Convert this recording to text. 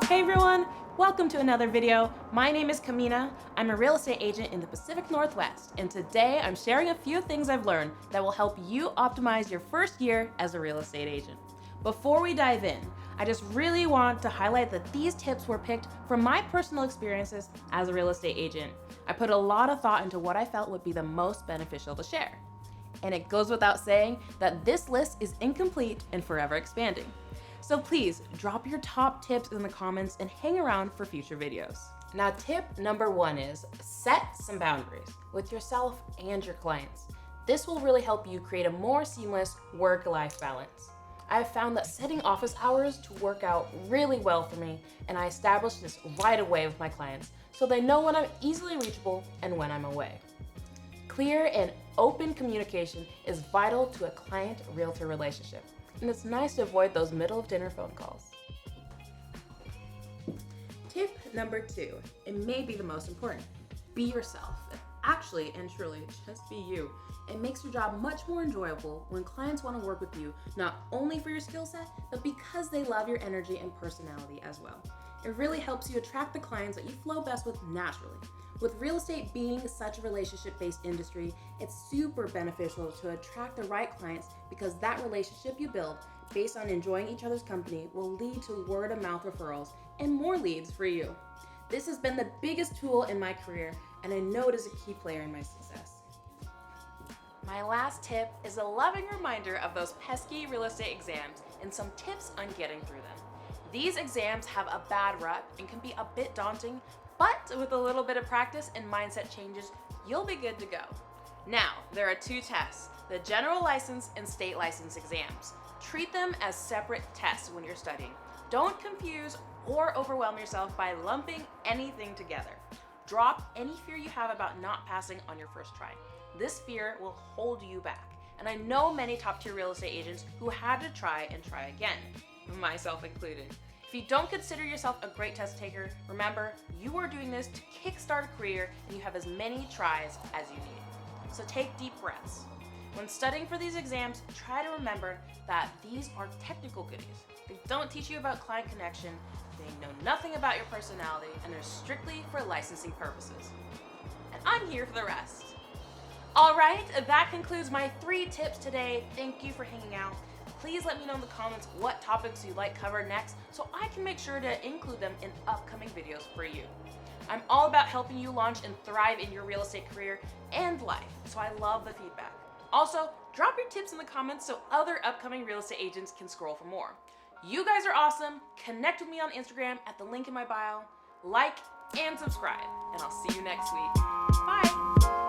Hey everyone, welcome to another video. My name is Kamina. I'm a real estate agent in the Pacific Northwest, and today I'm sharing a few things I've learned that will help you optimize your first year as a real estate agent. Before we dive in, I just really want to highlight that these tips were picked from my personal experiences as a real estate agent. I put a lot of thought into what I felt would be the most beneficial to share. And it goes without saying that this list is incomplete and forever expanding. So please drop your top tips in the comments and hang around for future videos. Now, tip number 1 is set some boundaries with yourself and your clients. This will really help you create a more seamless work-life balance. I have found that setting office hours to work out really well for me, and I established this right away with my clients so they know when I'm easily reachable and when I'm away. Clear and open communication is vital to a client-realtor relationship, and it's nice to avoid those middle of dinner phone calls. Tip number 2, it may be the most important. Be yourself. Actually and truly, just be you. It makes your job much more enjoyable when clients want to work with you, not only for your skill set, but because they love your energy and personality as well. It really helps you attract the clients that you flow best with naturally. With real estate being such a relationship-based industry, it's super beneficial to attract the right clients because that relationship you build based on enjoying each other's company will lead to word-of-mouth referrals and more leads for you. This has been the biggest tool in my career, and I know it is a key player in my success. My last tip is a loving reminder of those pesky real estate exams and some tips on getting through them. These exams have a bad rep and can be a bit daunting, but with a little bit of practice and mindset changes, you'll be good to go. Now, there are 2 tests, the general license and state license exams. Treat them as separate tests when you're studying. Don't confuse or overwhelm yourself by lumping anything together. Drop any fear you have about not passing on your first try. This fear will hold you back. And I know many top-tier real estate agents who had to try and try again, myself included. If you don't consider yourself a great test taker, remember, you are doing this to kickstart a career and you have as many tries as you need. So take deep breaths. When studying for these exams, try to remember that these are technical goodies. They don't teach you about client connection, they know nothing about your personality, and they're strictly for licensing purposes. And I'm here for the rest. All right, that concludes my 3 tips today. Thank you for hanging out. Please let me know in the comments what topics you'd like covered next so I can make sure to include them in upcoming videos for you. I'm all about helping you launch and thrive in your real estate career and life, so I love the feedback. Also, drop your tips in the comments so other upcoming real estate agents can scroll for more. You guys are awesome. Connect with me on Instagram at the link in my bio. Like and subscribe, and I'll see you next week. Bye.